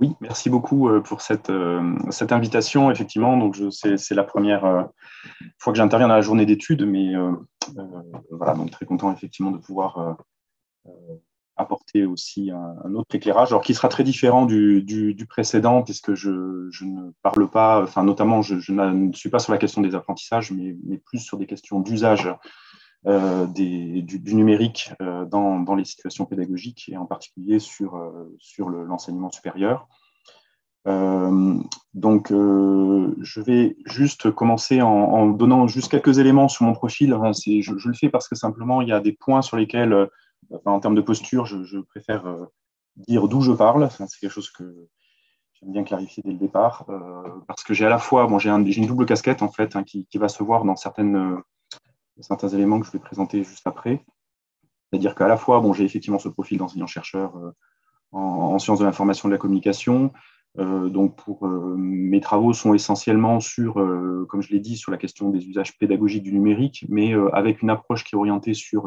Oui, merci beaucoup pour cette invitation. Effectivement, donc c'est la première fois que j'interviens dans la journée d'études, mais euh, voilà, donc très content effectivement de pouvoir apporter aussi un autre éclairage, alors qui sera très différent du précédent, puisque je ne parle pas, enfin notamment, je ne suis pas sur la question des apprentissages, mais plus sur des questions d'usage du numérique dans les situations pédagogiques et en particulier sur l'enseignement supérieur. Je vais juste commencer en donnant juste quelques éléments sur mon profil. Enfin, je le fais parce que simplement, il y a des points sur lesquels, en termes de posture, je préfère dire d'où je parle. Enfin, c'est quelque chose que j'aime bien clarifier dès le départ, parce que j'ai à la fois, bon, j'ai une double casquette, en fait, hein, qui va se voir dans certains éléments que je vais présenter juste après. C'est-à-dire qu'à la fois, bon, j'ai effectivement ce profil d'enseignant-chercheur en sciences de l'information et de la communication. Mes travaux sont essentiellement sur, comme je l'ai dit, sur la question des usages pédagogiques du numérique, mais avec une approche qui est orientée sur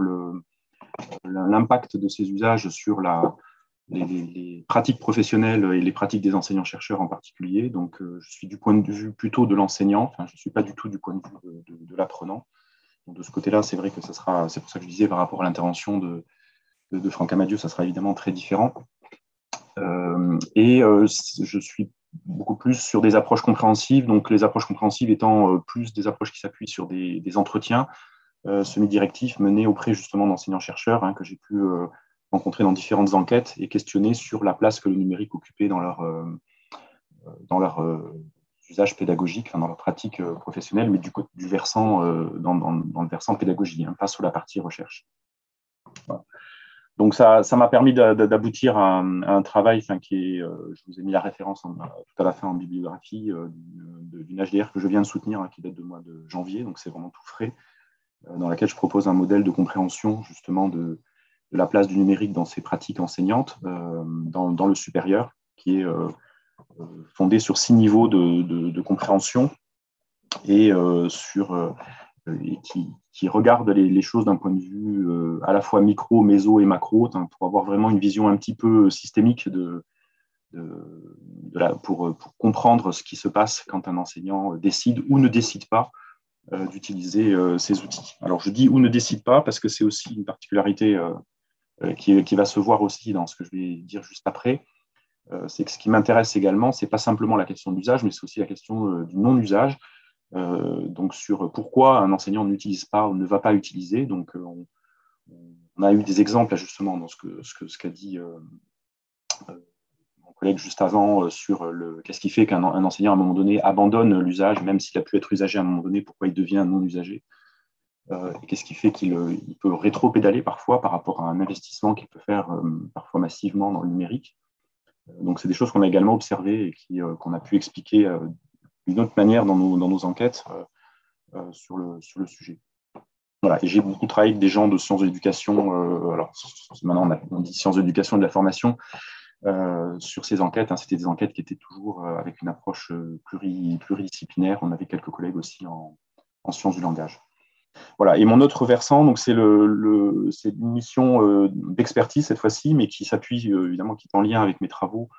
l'impact de ces usages sur les pratiques professionnelles et les pratiques des enseignants-chercheurs en particulier. Donc, je suis du point de vue plutôt de l'enseignant, enfin, je ne suis pas du tout du point de vue de l'apprenant. Donc, de ce côté-là, c'est vrai que c'est pour ça que je disais par rapport à l'intervention de Franck Amadieu, ça sera évidemment très différent. Je suis beaucoup plus sur des approches compréhensives, donc les approches compréhensives étant plus des approches qui s'appuient sur des entretiens semi-directifs menés auprès justement d'enseignants-chercheurs que j'ai pu rencontrer dans différentes enquêtes et questionner sur la place que le numérique occupait dans leur usage pédagogique, dans leur pratique professionnelle, mais du versant, dans le versant pédagogie, pas sur la partie recherche. Voilà. Donc, ça m'a permis d'aboutir à un travail qui est, je vous ai mis la référence tout à la fin en bibliographie, d'une HDR que je viens de soutenir, qui date de mois de janvier, donc c'est vraiment tout frais, dans laquelle je propose un modèle de compréhension justement de la place du numérique dans ces pratiques enseignantes, dans le supérieur, qui est fondé sur 6 niveaux de compréhension et qui regarde les choses d'un point de vue à la fois micro, méso et macro, pour avoir vraiment une vision un petit peu systémique pour comprendre ce qui se passe quand un enseignant décide ou ne décide pas d'utiliser ces outils. Alors je dis ou ne décide pas parce que c'est aussi une particularité qui va se voir aussi dans ce que je vais dire juste après. C'est que ce qui m'intéresse également, c'est pas simplement la question de l'usage, mais c'est aussi la question du non-usage. Donc sur pourquoi un enseignant n'utilise pas ou ne va pas utiliser. Donc on a eu des exemples justement dans ce qu'a dit mon collègue juste avant sur qu'est-ce qui fait qu'un enseignant à un moment donné abandonne l'usage, même s'il a pu être usagé à un moment donné, pourquoi il devient non usagé. Et qu'est-ce qui fait qu'il peut rétro-pédaler parfois par rapport à un investissement qu'il peut faire parfois massivement dans le numérique. Donc c'est des choses qu'on a également observées et qu'on a pu expliquer d'une autre manière dans nos enquêtes sur le sujet. Voilà. Et j'ai beaucoup travaillé avec des gens de sciences de l'éducation. Alors maintenant on dit sciences de l'éducation et de la formation sur ces enquêtes. C'était des enquêtes qui étaient toujours avec une approche pluridisciplinaire. On avait quelques collègues aussi en sciences du langage. Voilà. Et mon autre versant, donc c'est une mission d'expertise cette fois-ci, mais qui s'appuie évidemment, qui est en lien avec mes travaux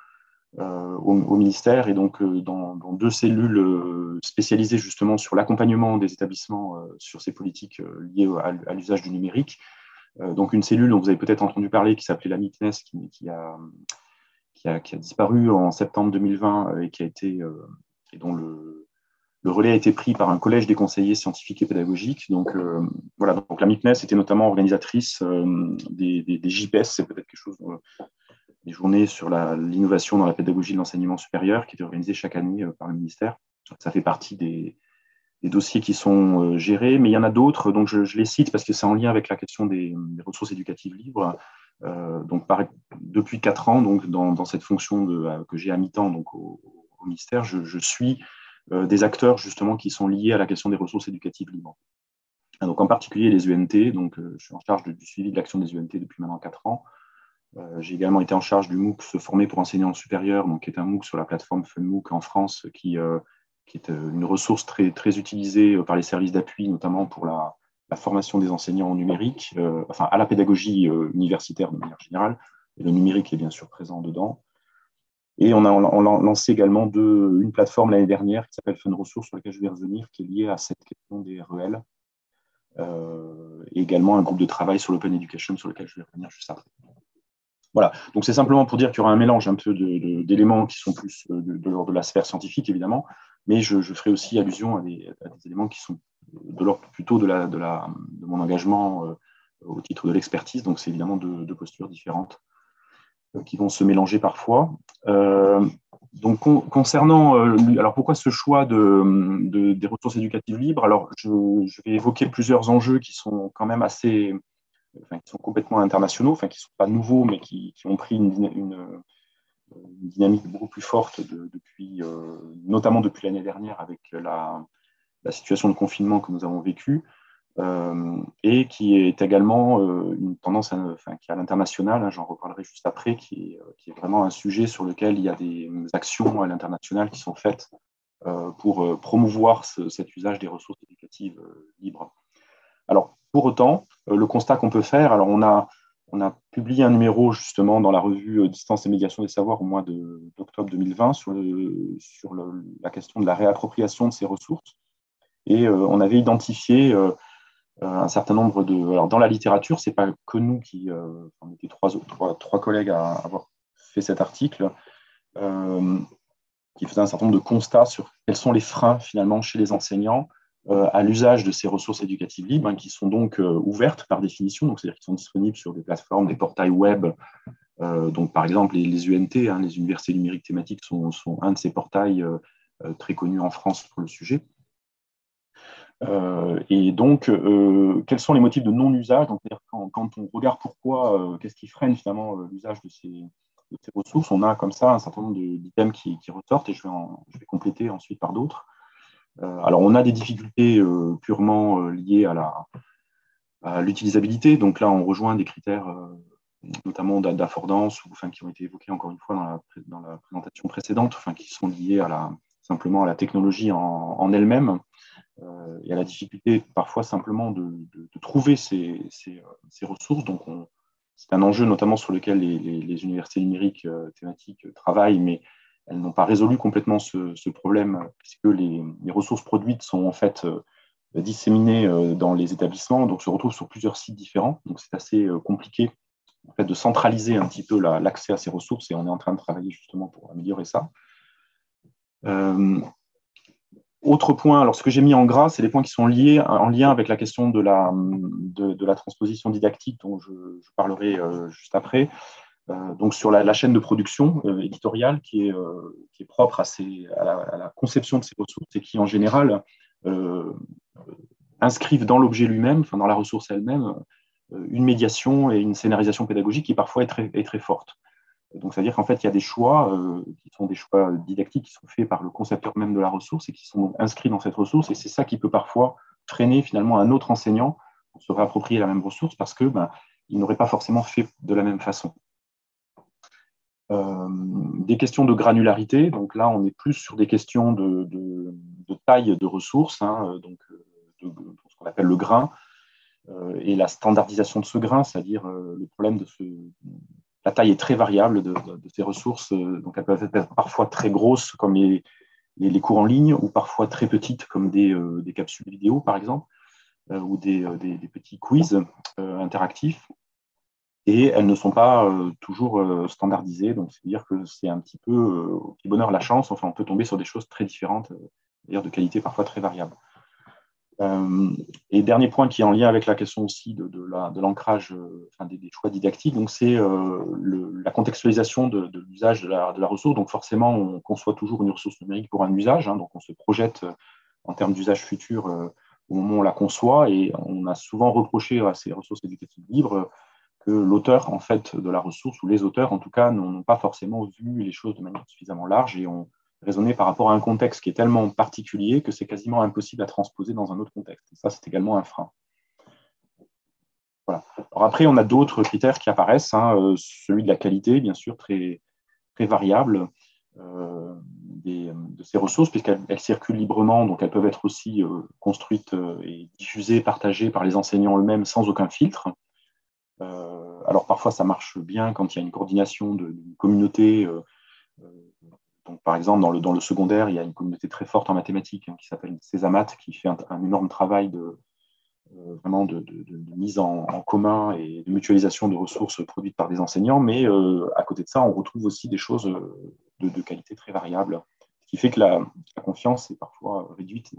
au ministère, et donc dans 2 cellules spécialisées justement sur l'accompagnement des établissements sur ces politiques liées à l'usage du numérique. Donc une cellule dont vous avez peut-être entendu parler qui s'appelait la MICNES, qui a disparu en septembre 2020 et dont le relais a été pris par un collège des conseillers scientifiques et pédagogiques. Donc voilà, donc la MICNES était notamment organisatrice des JPS, c'est peut-être quelque chose des journées sur l'innovation dans la pédagogie de l'enseignement supérieur qui est organisée chaque année par le ministère. Ça fait partie des dossiers qui sont gérés, mais il y en a d'autres, donc je les cite parce que c'est en lien avec la question des ressources éducatives libres. Depuis 4 ans, donc dans cette fonction que j'ai à mi-temps donc au ministère, je suis des acteurs justement qui sont liés à la question des ressources éducatives libres. Donc en particulier les UNT, donc je suis en charge du suivi de l'action des UNT depuis maintenant 4 ans. J'ai également été en charge du MOOC Se former pour enseignants supérieurs, donc qui est un MOOC sur la plateforme FunMOOC en France, qui est une ressource très, très utilisée par les services d'appui, notamment pour la formation des enseignants en numérique, à la pédagogie universitaire de manière générale, et le numérique est bien sûr présent dedans. Et on a lancé également une plateforme l'année dernière qui s'appelle Fun Ressources, sur laquelle je vais revenir, qui est liée à cette question des REL. Et également un groupe de travail sur l'open education, sur lequel je vais revenir juste après. Voilà, donc c'est simplement pour dire qu'il y aura un mélange un peu d'éléments qui sont plus de l'ordre de la sphère scientifique, évidemment, mais je ferai aussi allusion à des éléments qui sont de l'ordre plutôt de mon engagement au titre de l'expertise. Donc c'est évidemment deux postures différentes qui vont se mélanger parfois. Donc concernant, alors pourquoi ce choix des ressources éducatives libres? Alors je vais évoquer plusieurs enjeux qui sont quand même assez, qui sont complètement internationaux, qui ne sont pas nouveaux, mais qui ont pris une dynamique beaucoup plus forte notamment depuis l'année dernière avec la situation de confinement que nous avons vécue. Et qui est également une tendance qui est à l'international, hein, j'en reparlerai juste après, qui est vraiment un sujet sur lequel il y a des actions à l'international qui sont faites pour promouvoir cet usage des ressources éducatives libres. Alors, pour autant, le constat qu'on peut faire, alors on a publié un numéro justement dans la revue Distance et médiation des savoirs au mois d'octobre 2020 sur la question de la réappropriation de ces ressources, et on avait identifié un certain nombre alors dans la littérature, ce n'est pas que nous on était trois collègues à avoir fait cet article, qui faisait un certain nombre de constats sur quels sont les freins finalement chez les enseignants à l'usage de ces ressources éducatives libres, qui sont donc ouvertes par définition, donc c'est-à-dire qu'ils sont disponibles sur des plateformes, des portails web. Donc par exemple les UNT, hein, les universités numériques thématiques, sont un de ces portails très connus en France pour le sujet. Et donc, quels sont les motifs de non-usage? Donc, quand on regarde pourquoi, qu'est-ce qui freine finalement l'usage de ces ressources, on a comme ça un certain nombre d'items qui ressortent, et je vais compléter ensuite par d'autres. Alors, on a des difficultés purement liées à l'utilisabilité. Donc là, on rejoint des critères notamment d'affordance, qui ont été évoqués encore une fois dans la présentation précédente, qui sont liés simplement à la technologie en elle-même. Il y a la difficulté parfois simplement de trouver ces ressources. Donc, c'est un enjeu notamment sur lequel les universités numériques thématiques travaillent, mais elles n'ont pas résolu complètement ce problème, puisque les ressources produites sont en fait disséminées dans les établissements, donc se retrouvent sur plusieurs sites différents. Donc, c'est assez compliqué en fait, de centraliser un petit peu l'accès à ces ressources, et on est en train de travailler justement pour améliorer ça. Autre point, alors ce que j'ai mis en gras, c'est les points qui sont en lien avec la question de la transposition didactique, dont je parlerai juste après. Donc sur la chaîne de production éditoriale qui est propre à la conception de ces ressources, et qui en général inscrivent dans l'objet lui-même, dans la ressource elle-même, une médiation et une scénarisation pédagogique qui parfois est très forte. Donc, c'est-à-dire qu'en fait, il y a des choix qui sont des choix didactiques qui sont faits par le concepteur même de la ressource et qui sont inscrits dans cette ressource. Et c'est ça qui peut parfois freiner finalement un autre enseignant pour se réapproprier la même ressource, parce que il n'aurait pas forcément fait de la même façon. Des questions de granularité. Donc là, on est plus sur des questions de taille de ressources, hein, donc de ce qu'on appelle le grain, et la standardisation de ce grain, c'est-à-dire le problème la taille est très variable de ces ressources, donc elles peuvent être parfois très grosses comme les cours en ligne, ou parfois très petites comme des capsules vidéo par exemple, ou des petits quiz interactifs, et elles ne sont pas toujours standardisées, donc c'est-à-dire que c'est un petit peu au petit bonheur la chance, enfin on peut tomber sur des choses très différentes, d'ailleurs de qualité parfois très variable. Et dernier point qui est en lien avec la question aussi de l'ancrage, des choix didactiques, donc c'est la contextualisation de l'usage de la ressource. Donc forcément, on conçoit toujours une ressource numérique pour un usage, hein, donc on se projette en termes d'usage futur au moment où on la conçoit, et on a souvent reproché à ces ressources éducatives libres que l'auteur en fait de la ressource, ou les auteurs en tout cas, n'ont pas forcément vu les choses de manière suffisamment large, et ont raisonner par rapport à un contexte qui est tellement particulier que c'est quasiment impossible à transposer dans un autre contexte. Et ça, c'est également un frein. Voilà. Alors après, on a d'autres critères qui apparaissent, hein, celui de la qualité, bien sûr, très, très variable de ces ressources, puisqu'elles circulent librement, donc elles peuvent être aussi construites et diffusées, partagées par les enseignants eux-mêmes sans aucun filtre. Alors parfois, ça marche bien quand il y a une coordination d'une communauté donc, par exemple, dans le secondaire, il y a une communauté très forte en mathématiques qui s'appelle Césamat, qui fait un énorme travail vraiment de mise en commun et de mutualisation de ressources produites par des enseignants. Mais à côté de ça, on retrouve aussi des choses de qualité très variable, ce qui fait que la confiance est parfois réduite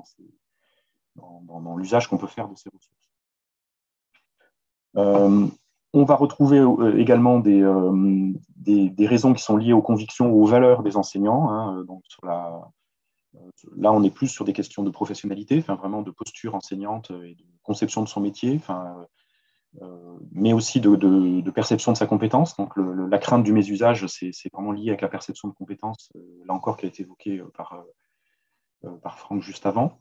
dans l'usage qu'on peut faire de ces ressources. On va retrouver également des raisons qui sont liées aux convictions ou aux valeurs des enseignants. Donc là, on est plus sur des questions de professionnalité, vraiment de posture enseignante et de conception de son métier, mais aussi de perception de sa compétence. Donc la crainte du mésusage, c'est vraiment lié avec la perception de compétence, là encore, qui a été évoquée par Franck juste avant.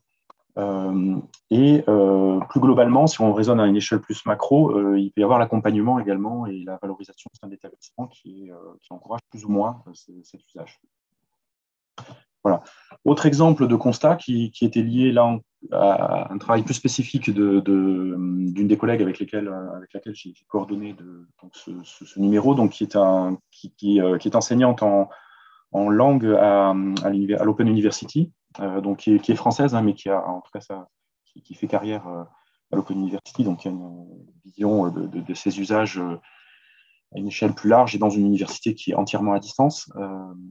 Plus globalement, si on raisonne à une échelle plus macro, il peut y avoir l'accompagnement également et la valorisation au sein de l'établissement qui encourage plus ou moins cet usage. Voilà. Autre exemple de constat qui était lié là à un travail plus spécifique d'une des collègues avec laquelle j'ai coordonné ce numéro, donc qui est enseignante en langue à l'Open University, donc qui est française, mais qui a en tout cas qui fait carrière à l'Open University, donc il y a une vision de ses usages à une échelle plus large et dans une université qui est entièrement à distance,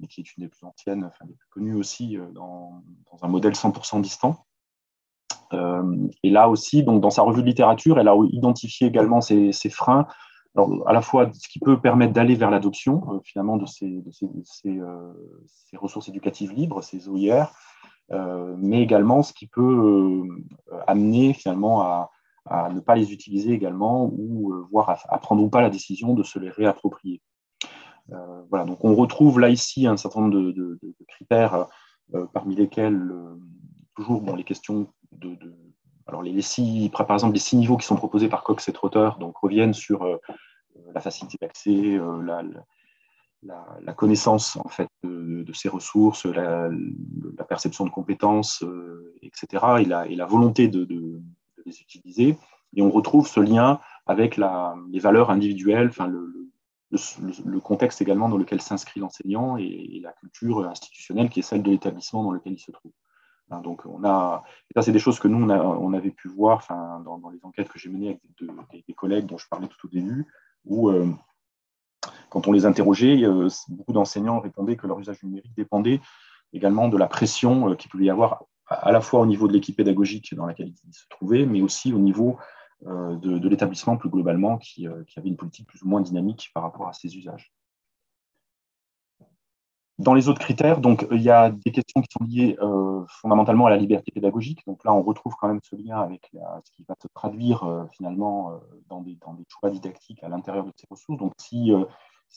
et qui est une des plus anciennes, des plus connues aussi dans un modèle 100% distant. Et là aussi, donc, dans sa revue de littérature, elle a identifié également ces freins, alors, à la fois ce qui peut permettre d'aller vers l'adoption finalement de ces ressources éducatives libres, ces OIR, mais également ce qui peut amener finalement à ne pas les utiliser également, ou voire à prendre ou pas la décision de se les réapproprier. Voilà, donc on retrouve là ici un certain nombre de critères, parmi lesquels toujours les questions alors par exemple les 6 niveaux qui sont proposés par Cox et Trotter, donc reviennent sur la facilité d'accès, la connaissance en fait de ces ressources, la perception de compétences, etc., et la volonté de les utiliser. Et on retrouve ce lien avec les valeurs individuelles, le contexte également dans lequel s'inscrit l'enseignant et la culture institutionnelle qui est celle de l'établissement dans lequel il se trouve. Donc ça, c'est des choses que nous, on avait pu voir dans les enquêtes que j'ai menées avec des collègues dont je parlais tout au début, où quand on les interrogeait, beaucoup d'enseignants répondaient que leur usage numérique dépendait également de la pression qu'il pouvait y avoir à la fois au niveau de l'équipe pédagogique dans laquelle ils se trouvaient, mais aussi au niveau de l'établissement plus globalement qui avait une politique plus ou moins dynamique par rapport à ces usages. Dans les autres critères, donc, il y a des questions qui sont liées fondamentalement à la liberté pédagogique. Donc là, on retrouve quand même ce lien avec ce qui va se traduire finalement dans des choix didactiques à l'intérieur de ces ressources. Donc, si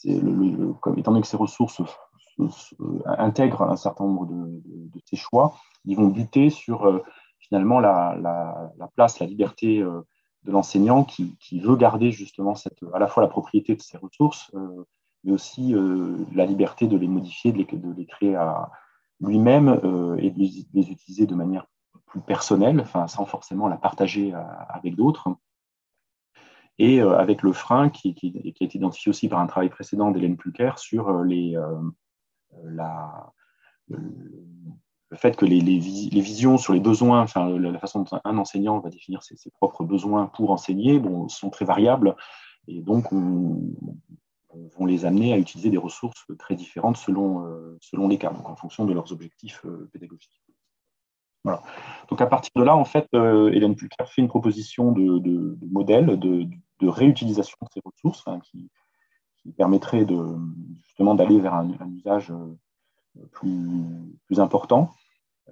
étant donné que ces ressources intègrent un certain nombre de ces choix, ils vont buter sur finalement la place, la liberté de l'enseignant qui veut garder justement à la fois la propriété de ces ressources, mais aussi la liberté de les modifier, de les créer à lui-même et de les utiliser de manière plus personnelle, sans forcément la partager avec d'autres. Et avec le frein qui a été identifié aussi par un travail précédent d'Hélène Plucker sur le fait que les visions sur les besoins, la façon dont un enseignant va définir ses propres besoins pour enseigner, sont très variables, et donc vont les amener à utiliser des ressources très différentes selon les cas, donc en fonction de leurs objectifs pédagogiques. Voilà. Donc à partir de là, en fait, Hélène Plucker fait une proposition de modèle de réutilisation de ces ressources qui permettrait justement d'aller vers un usage plus important.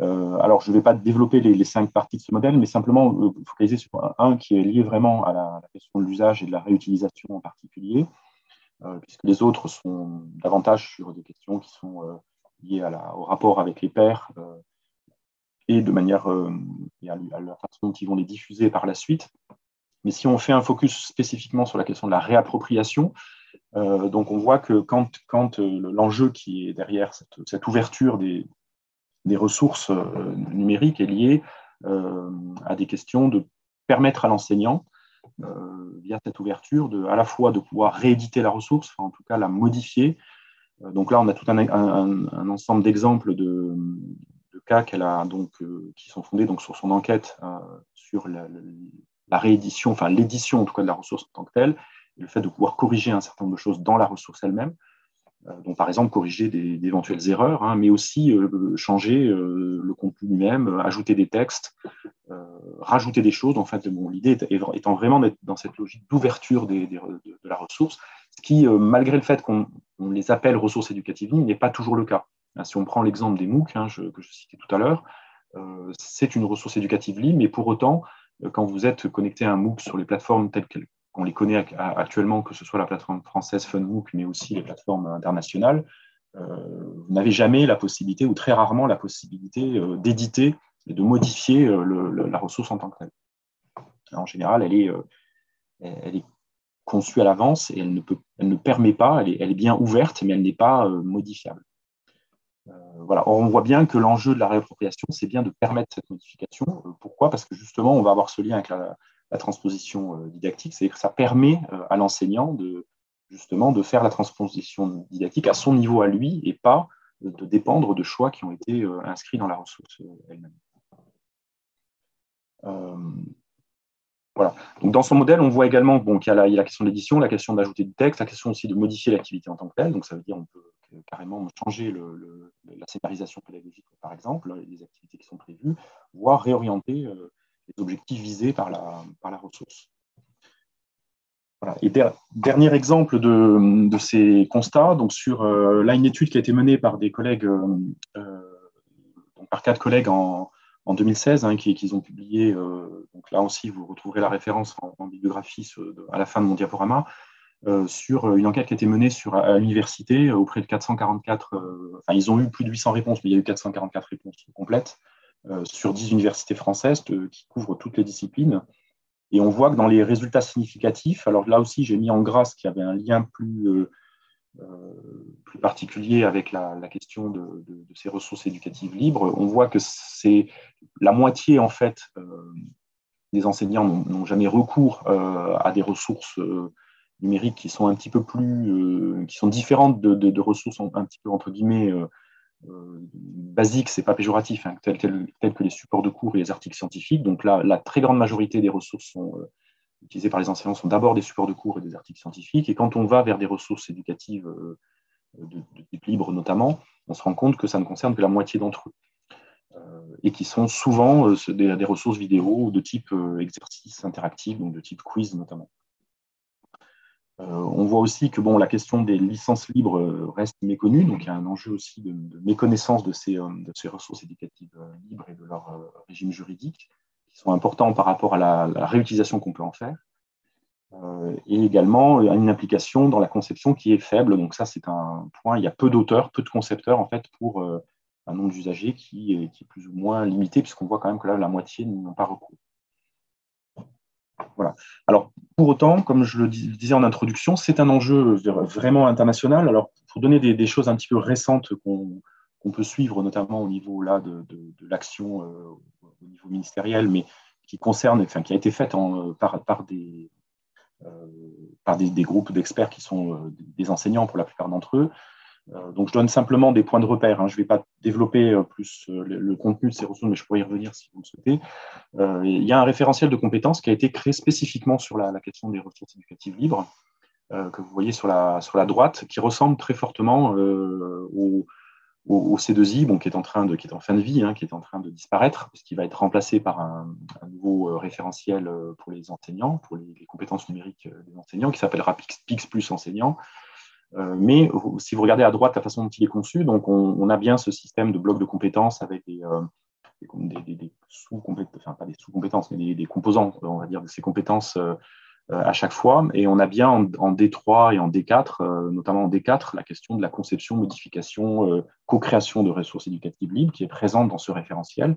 Alors, je ne vais pas développer les 5 parties de ce modèle, mais simplement focaliser sur un qui est lié vraiment à la question de l'usage et de la réutilisation en particulier, puisque les autres sont davantage sur des questions qui sont liées au rapport avec les pairs et de manière à la façon dont ils vont les diffuser par la suite. Mais si on fait un focus spécifiquement sur la question de la réappropriation, donc on voit que quand l'enjeu qui est derrière cette ouverture des ressources numériques est lié à des questions de permettre à l'enseignant, via cette ouverture, à la fois de pouvoir rééditer la ressource, en tout cas la modifier, Donc là, on a tout un ensemble d'exemples de cas qu'elle a qui sont fondés donc sur son enquête sur la réédition, enfin l'édition en tout cas de la ressource en tant que telle, et le fait de pouvoir corriger un certain nombre de choses dans la ressource elle-même. Donc par exemple corriger d'éventuelles erreurs, hein, mais aussi changer le contenu lui-même, ajouter des textes, rajouter des choses. En fait, bon, l'idée étant vraiment d'être dans cette logique d'ouverture de la ressource, ce qui, malgré le fait qu'on les appelle ressources éducatives libres, n'est pas toujours le cas. Si on prend l'exemple des MOOC que je citais tout à l'heure, c'est une ressource éducative libre, mais pour autant, quand vous êtes connecté à un MOOC sur les plateformes telles qu'on les connaît actuellement, que ce soit la plateforme française FunMOOC, mais aussi les plateformes internationales, vous n'avez jamais la possibilité, ou très rarement la possibilité, d'éditer et de modifier la ressource en tant que telle. En général, elle est conçue à l'avance et elle ne permet pas, elle est bien ouverte, mais elle n'est pas modifiable. Voilà. Or, on voit bien que l'enjeu de la réappropriation, c'est bien de permettre cette modification. Pourquoi? Parce que justement, on va avoir ce lien avec la transposition didactique, c'est-à-dire que ça permet à l'enseignant justement de faire la transposition didactique à son niveau à lui et pas de dépendre de choix qui ont été inscrits dans la ressource elle-même. Voilà. Donc, dans son modèle, on voit également qu'il y a la question de l'édition, la question d'ajouter du texte, la question aussi de modifier l'activité en tant que telle. Donc, ça veut dire qu'on peut carrément changer la scénarisation pédagogique, par exemple, les activités qui sont prévues, voire réorienter les objectifs visés par la ressource. Voilà. Et dernier exemple de ces constats, donc là, une étude qui a été menée par des collègues, par 4 collègues en 2016, hein, qu'ils ont publié. Donc là aussi, vous retrouverez la référence en bibliographie à la fin de mon diaporama, sur une enquête qui a été menée à l'université auprès de 444. Enfin, ils ont eu plus de 800 réponses, mais il y a eu 444 réponses complètes sur 10 universités françaises qui couvrent toutes les disciplines. Et on voit que dans les résultats significatifs, alors là aussi, j'ai mis en gras qu'il y avait un lien plus particulier avec la question de ces ressources éducatives libres. On voit que c'est la moitié, en fait, des enseignants n'ont jamais recours à des ressources numériques qui sont un petit peu plus, qui sont différentes de ressources un petit peu, entre guillemets, basiques, c'est pas péjoratif, hein, telles que les supports de cours et les articles scientifiques. Donc là, la très grande majorité des ressources utilisées par les enseignants sont d'abord des supports de cours et des articles scientifiques. Et quand on va vers des ressources éducatives de type libre notamment, on se rend compte que ça ne concerne que la moitié d'entre eux. Et qui sont souvent des ressources vidéo de type exercice interactif, donc de type quiz notamment. On voit aussi que la question des licences libres reste méconnue, donc il y a un enjeu aussi de méconnaissance de ces ressources éducatives libres et de leur régime juridique, qui sont importants par rapport à la réutilisation qu'on peut en faire. Et également une implication dans la conception qui est faible. Donc ça, c'est un point. Il y a peu d'auteurs, peu de concepteurs en fait pour un nombre d'usagers qui est plus ou moins limité, puisqu'on voit quand même que là, la moitié n'ont pas recours. Voilà. Alors, pour autant, comme je le disais en introduction, c'est un enjeu vraiment international. Alors, pour donner des choses un petit peu récentes qu'on peut suivre, notamment au niveau là, de l'action au niveau ministériel, mais qui concerne, enfin, qui a été faite par des groupes d'experts qui sont des enseignants pour la plupart d'entre eux. Donc, je donne simplement des points de repère. Hein. Je ne vais pas développer plus le contenu de ces ressources, mais je pourrais y revenir si vous le souhaitez. Il y a un référentiel de compétences qui a été créé spécifiquement sur la question des ressources éducatives libres, que vous voyez sur la droite, qui ressemble très fortement au C2I, qui est en fin de vie, hein, qui est en train de disparaître, parce qu'il va être remplacé par un nouveau référentiel pour les enseignants, pour les compétences numériques des enseignants, qui s'appellera PIX plus enseignant. Mais si vous regardez à droite la façon dont il est conçu, donc on a bien ce système de blocs de compétences avec des sous-compétences, enfin pas des sous-compétences, mais des composants, on va dire, de ces compétences à chaque fois. Et on a bien en D3 et en D4, notamment en D4, la question de la conception, modification, co-création de ressources éducatives libres qui est présente dans ce référentiel.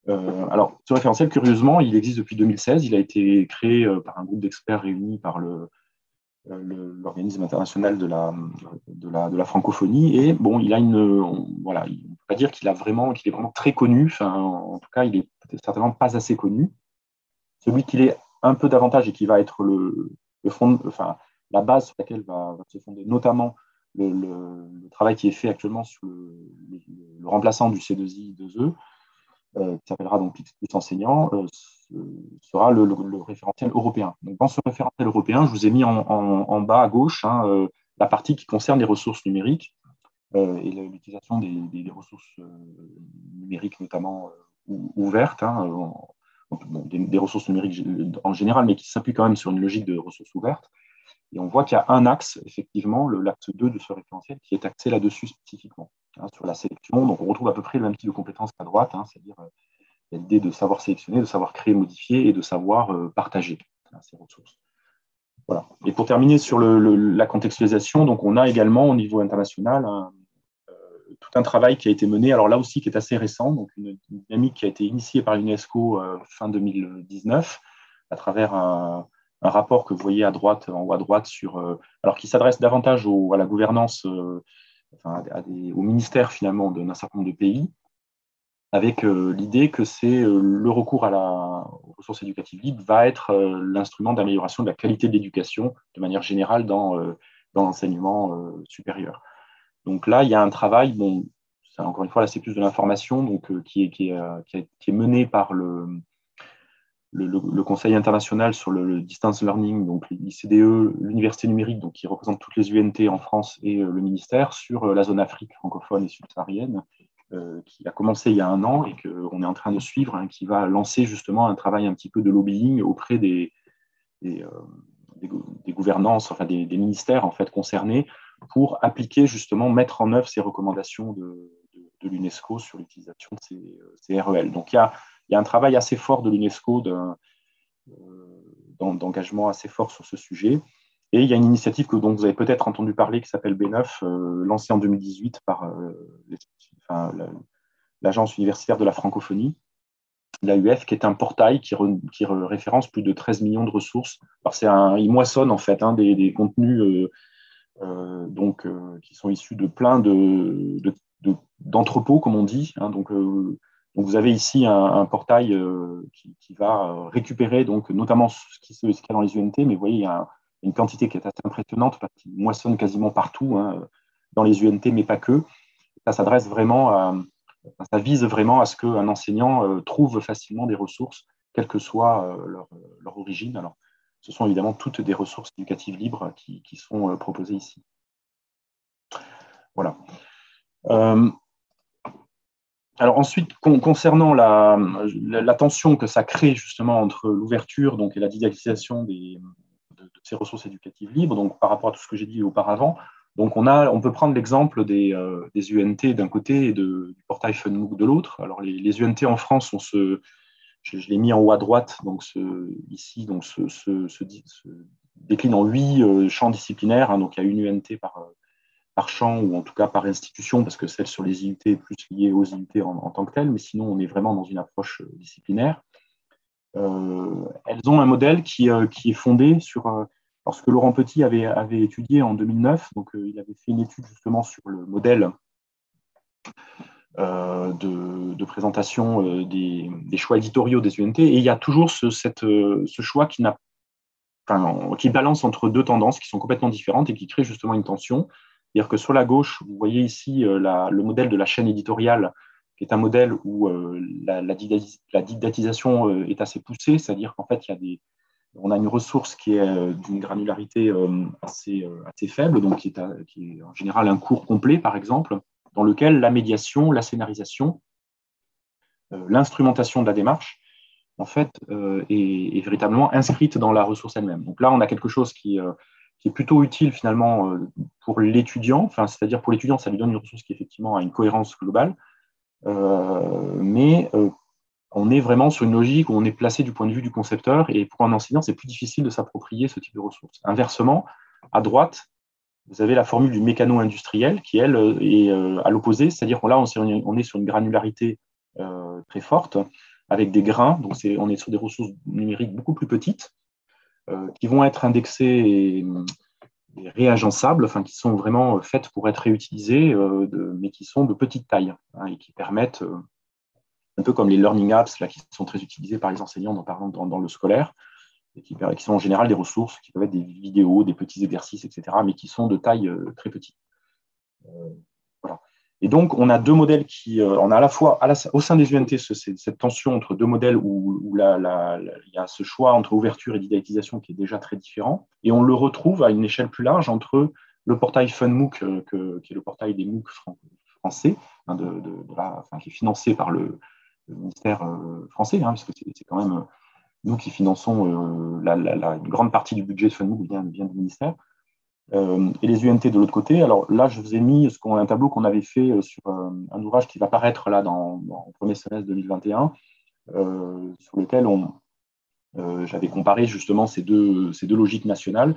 Alors, ce référentiel, curieusement, il existe depuis 2016. Il a été créé par un groupe d'experts réunis par l'organisme international de la francophonie, et il a on peut pas dire qu'il est vraiment très connu. Enfin, en tout cas, il est certainement pas assez connu. Celui qui est un peu davantage et qui va être la base sur laquelle va se fonder notamment le travail qui est fait actuellement sur le remplaçant du C2I2E, qui s'appellera donc Pix Plus enseignant, sera le référentiel européen. Donc, dans ce référentiel européen, je vous ai mis en bas à gauche la partie qui concerne les ressources numériques et l'utilisation des ressources numériques, notamment ouvertes, des ressources numériques en général, mais qui s'appuient quand même sur une logique de ressources ouvertes. Et on voit qu'il y a un axe, effectivement, l'axe 2 de ce référentiel, qui est axé là-dessus spécifiquement, sur la sélection. Donc, on retrouve à peu près le même type de compétences qu'à droite, c'est-à-dire l'idée de savoir sélectionner, de savoir créer, modifier et de savoir partager ces ressources. Voilà. Et pour terminer sur la contextualisation, donc on a également au niveau international tout un travail qui a été mené, alors là aussi qui est assez récent, donc une dynamique qui a été initiée par l'UNESCO fin 2019 à travers un rapport que vous voyez à droite, en haut à droite, alors qui s'adresse davantage à la gouvernance, au ministère finalement d'un certain nombre de pays, avec l'idée que c'est le recours aux ressources éducatives libres va être l'instrument d'amélioration de la qualité de l'éducation de manière générale dans l'enseignement supérieur. Donc là, il y a un travail, bon, encore une fois, là, c'est plus de l'information, donc qui est mené par le Conseil international sur le distance learning, donc l'ICDE, l'Université numérique, donc qui représente toutes les UNT en France et le ministère, sur la zone Afrique francophone et subsaharienne, qui a commencé il y a 1 an et qu'on est en train de suivre, qui va lancer justement un travail un petit peu de lobbying auprès des gouvernances, enfin des ministères en fait concernés, pour appliquer justement, mettre en œuvre ces recommandations de l'UNESCO sur l'utilisation de ces REL. Donc il y a un travail assez fort de l'UNESCO, d'engagement assez fort sur ce sujet. Et il y a une initiative dont vous avez peut-être entendu parler qui s'appelle B9, lancée en 2018 par l'Agence universitaire de la francophonie, l'AUF, qui est un portail qui référence plus de 13 millions de ressources. Alors il moissonne en fait des contenus qui sont issus de plein d'entrepôts, comme on dit. Donc vous avez ici un portail qui va récupérer notamment ce qu'il y a dans les UNT, mais vous voyez, il y a une quantité qui est assez impressionnante parce qu'il moissonne quasiment partout, dans les UNT, mais pas que. Ça vise vraiment à ce qu'un enseignant trouve facilement des ressources, quelle que soit leur origine. Alors, ce sont évidemment toutes des ressources éducatives libres qui sont proposées ici. Voilà. Alors ensuite, concernant la tension que ça crée justement entre l'ouverture et la didactisation de ces ressources éducatives libres, donc par rapport à tout ce que j'ai dit auparavant, donc on peut prendre l'exemple des UNT d'un côté et du portail FunMOOC de l'autre. Alors les UNT en France, je l'ai mis en haut à droite, donc ici, donc se décline en 8 champs disciplinaires. Donc il y a une UNT par champ, ou en tout cas par institution, parce que celle sur les IUT est plus liée aux IUT en tant que telle, mais sinon on est vraiment dans une approche disciplinaire. Elles ont un modèle qui est fondé sur ce que Laurent Petit avait étudié en 2009. Donc il avait fait une étude justement sur le modèle de présentation des choix éditoriaux des UNT, et il y a toujours ce choix qui balance entre 2 tendances qui sont complètement différentes et qui crée justement une tension. C'est-à-dire que sur la gauche, vous voyez ici le modèle de la chaîne éditoriale, qui est un modèle où la didactisation est assez poussée, c'est-à-dire qu'en fait, on a une ressource qui est d'une granularité assez faible, donc qui est en général un cours complet, par exemple, dans lequel la médiation, la scénarisation, l'instrumentation de la démarche, en fait, est véritablement inscrite dans la ressource elle-même. Donc là, on a quelque chose qui est plutôt utile finalement pour l'étudiant, c'est-à-dire pour l'étudiant, ça lui donne une ressource qui effectivement a une cohérence globale, mais on est vraiment sur une logique où on est placé du point de vue du concepteur, et pour un enseignant, c'est plus difficile de s'approprier ce type de ressources. Inversement, à droite, vous avez la formule du mécano-industriel qui, elle, est à l'opposé, c'est-à-dire qu'on là, on est sur une granularité très forte, avec des grains, donc on est sur des ressources numériques beaucoup plus petites, qui vont être indexées et réagençables, qui sont vraiment faites pour être réutilisées, mais qui sont de petite taille, et qui permettent, un peu comme les learning apps là, qui sont très utilisés par les enseignants dans le scolaire, et qui sont en général des ressources qui peuvent être des vidéos, des petits exercices, etc., mais qui sont de taille très petite. Voilà. Et donc, on a deux modèles on a à la fois au sein des UNT cette tension entre deux modèles où il y a ce choix entre ouverture et didactisation qui est déjà très différent. Et on le retrouve à une échelle plus large entre le portail FunMOOC, qui est le portail des MOOC français, hein, qui est financé par le ministère français, hein, parce que c'est quand même nous qui finançons une grande partie du budget de FunMOOC vient du ministère. Et les UNT de l'autre côté. Alors là, je vous ai mis un tableau qu'on avait fait sur un ouvrage qui va paraître là dans le premier semestre 2021, sur lequel j'avais comparé justement ces deux logiques nationales,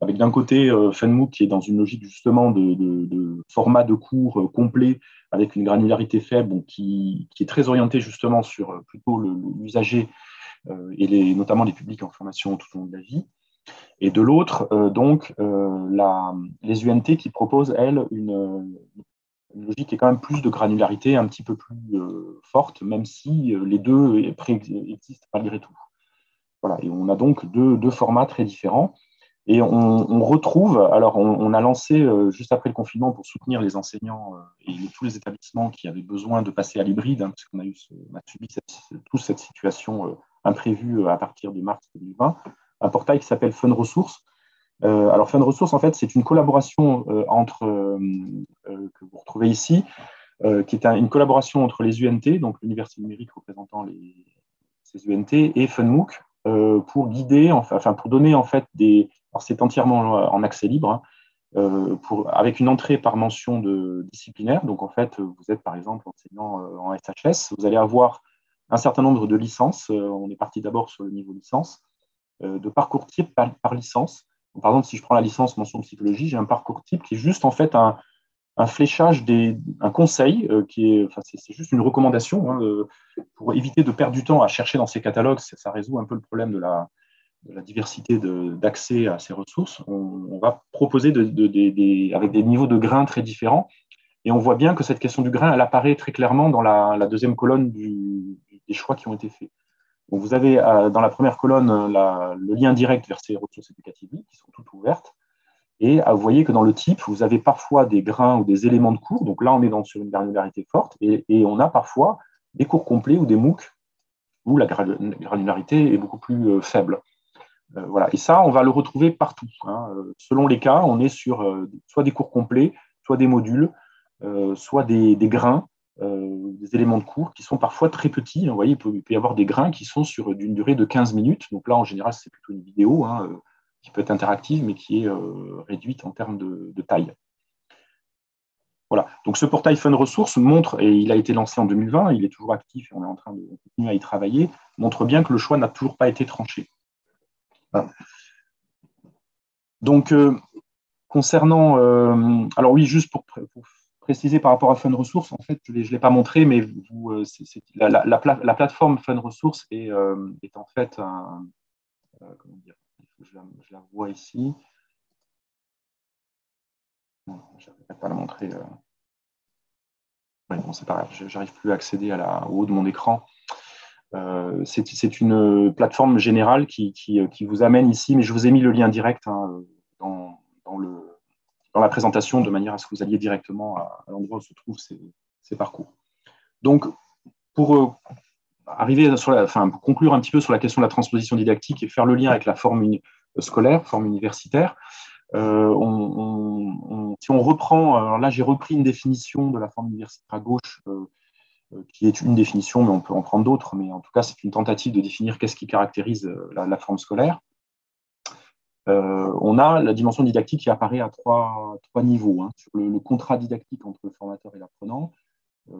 avec d'un côté FunMOOC qui est dans une logique justement de format de cours complet avec une granularité faible, qui est très orienté justement sur plutôt l'usager et notamment les publics en formation tout au long de la vie. Et de l'autre, les UNT qui proposent, elles, une logique qui est quand même plus de granularité, un petit peu plus forte, même si les deux existent malgré tout. Voilà. Et on a donc deux formats très différents. Et on retrouve, alors on a lancé juste après le confinement pour soutenir les enseignants et tous les établissements qui avaient besoin de passer à l'hybride, hein, parce qu'on a subi toute cette situation imprévue à partir de mars 2020, un portail qui s'appelle Fun Ressources. Alors Fun Ressources, en fait, c'est une collaboration que vous retrouvez ici, qui est une collaboration entre les UNT, donc l'Université numérique représentant ces UNT, et FunMOOC, pour guider, pour donner en fait alors c'est entièrement en accès libre, hein, avec une entrée par mention disciplinaire. Donc en fait, vous êtes par exemple enseignant en SHS, vous allez avoir un certain nombre de licences. On est parti d'abord sur le niveau licence, de parcours type par licence. Donc, par exemple, si je prends la licence mention psychologie, j'ai un parcours type qui est juste en fait un fléchage, un conseil, c'est juste une recommandation, hein, pour éviter de perdre du temps à chercher dans ces catalogues. Ça résout un peu le problème de la diversité d'accès à ces ressources. On va proposer avec des niveaux de grains très différents. Et on voit bien que cette question du grain, elle apparaît très clairement dans la deuxième colonne des choix qui ont été faits. Donc vous avez dans la première colonne le lien direct vers ces ressources éducatives qui sont toutes ouvertes. Et vous voyez que dans le type, vous avez parfois des grains ou des éléments de cours. Donc là, on est sur une granularité forte. Et on a parfois des cours complets ou des MOOC où la granularité est beaucoup plus faible. Voilà. Et ça, on va le retrouver partout, hein. Selon les cas, on est sur soit des cours complets, soit des modules, soit des grains, des éléments de cours qui sont parfois très petits. Vous voyez, il peut y avoir des grains qui sont sur d'une durée de 15 minutes. Donc là, en général, c'est plutôt une vidéo, hein, qui peut être interactive, mais qui est réduite en termes de taille. Voilà. Donc ce portail Fun Ressources montre, et il a été lancé en 2020, il est toujours actif et on est en train de continuer à y travailler, montre bien que le choix n'a toujours pas été tranché. Voilà. Donc, concernant, alors oui, juste pour préciser par rapport à Fun Ressources, en fait, je ne l'ai pas montré, mais la plateforme Fun Ressources est en fait comment dire, je la vois ici. Non, je n'arrive pas à la montrer. Ouais, bon, c'est pas grave, je n'arrive plus à accéder au haut de mon écran. C'est une plateforme générale qui vous amène ici, mais je vous ai mis le lien direct, hein, dans la présentation, de manière à ce que vous alliez directement à l'endroit où se trouvent ces parcours. Donc, pour pour conclure un petit peu sur la question de la transposition didactique et faire le lien avec la forme scolaire, forme universitaire, si on reprend, alors là j'ai repris une définition de la forme universitaire à gauche, qui est une définition, mais on peut en prendre d'autres, mais en tout cas c'est une tentative de définir qu'est-ce qui caractérise la forme scolaire. On a la dimension didactique qui apparaît à trois niveaux, hein, sur le contrat didactique entre le formateur et l'apprenant,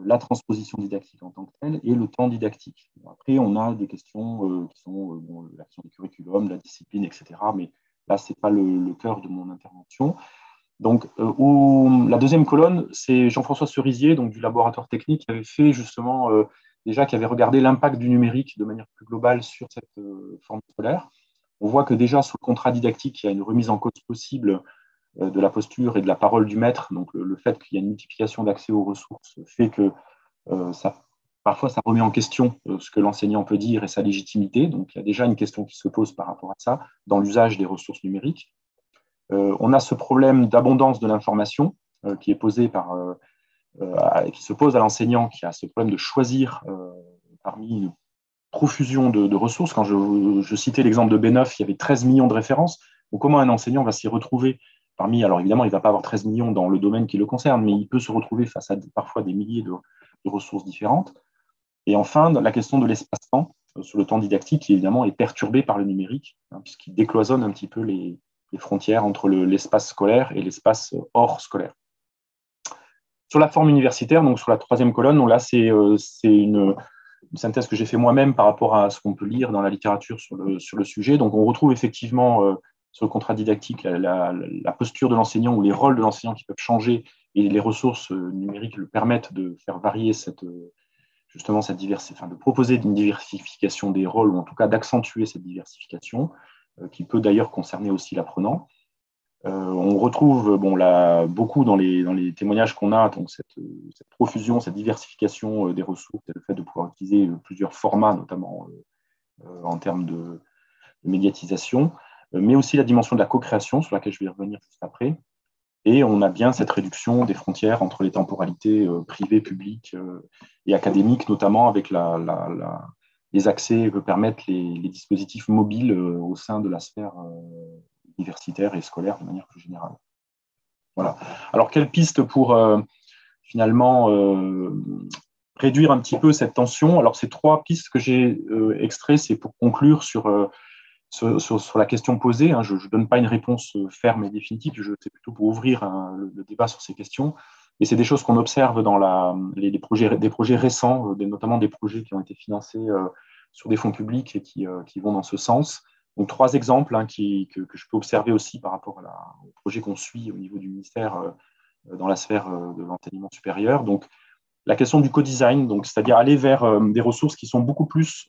la transposition didactique en tant que telle et le temps didactique. Après, on a des questions qui sont la question du curriculum, la discipline, etc. Mais là, ce n'est pas le cœur de mon intervention. Donc, la deuxième colonne, c'est Jean-François Cerisier, donc du laboratoire technique, qui avait fait justement, qui avait regardé l'impact du numérique de manière plus globale sur cette forme scolaire. On voit que déjà, sous le contrat didactique, il y a une remise en cause possible de la posture et de la parole du maître. Donc, le fait qu'il y a une multiplication d'accès aux ressources fait que parfois, ça remet en question ce que l'enseignant peut dire et sa légitimité. Donc, il y a déjà une question qui se pose par rapport à ça dans l'usage des ressources numériques. On a ce problème d'abondance de l'information. qui est posée qui se pose à l'enseignant qui a ce problème de choisir parmi une profusion de ressources. Quand je citais l'exemple de B9, il y avait 13 millions de références. Donc, comment un enseignant va s'y retrouver parmi, alors évidemment, il ne va pas avoir 13 millions dans le domaine qui le concerne, mais il peut se retrouver face à parfois des milliers de ressources différentes. Et enfin, la question de l'espace-temps, sur le temps didactique, qui évidemment est perturbé par le numérique, puisqu'il décloisonne un petit peu les frontières entre l'espace scolaire et l'espace hors scolaire. Sur la forme universitaire, donc sur la troisième colonne, donc là, c'est une synthèse que j'ai fait moi-même par rapport à ce qu'on peut lire dans la littérature sur le sujet. Donc, on retrouve effectivement sur le contrat didactique la posture de l'enseignant ou les rôles de l'enseignant qui peuvent changer, et les ressources numériques le permettent de faire varier justement cette diversité, enfin, de proposer une diversification des rôles, ou en tout cas d'accentuer cette diversification, qui peut d'ailleurs concerner aussi l'apprenant. On retrouve beaucoup dans les témoignages qu'on a, donc cette profusion, cette diversification des ressources, et le fait de pouvoir utiliser plusieurs formats, notamment en termes de médiatisation, mais aussi la dimension de la co-création, sur laquelle je vais revenir juste après. Et on a bien cette réduction des frontières entre les temporalités privées, publiques et académiques, notamment avec les accès que permettent les dispositifs mobiles au sein de la sphère universitaire et scolaire de manière plus générale. Voilà. Alors, quelle piste pour finalement réduire un petit peu cette tension? Alors, ces trois pistes que j'ai extraites, c'est pour conclure sur la question posée. Je ne donne pas une réponse ferme et définitive, c'est plutôt pour ouvrir le débat sur ces questions. Et c'est des choses qu'on observe dans des projets récents, notamment des projets qui ont été financés sur des fonds publics et qui vont dans ce sens. Donc, trois exemples que je peux observer aussi par rapport au projet qu'on suit au niveau du ministère dans la sphère de l'enseignement supérieur. Donc, la question du co-design, c'est-à-dire aller vers des ressources qui sont beaucoup plus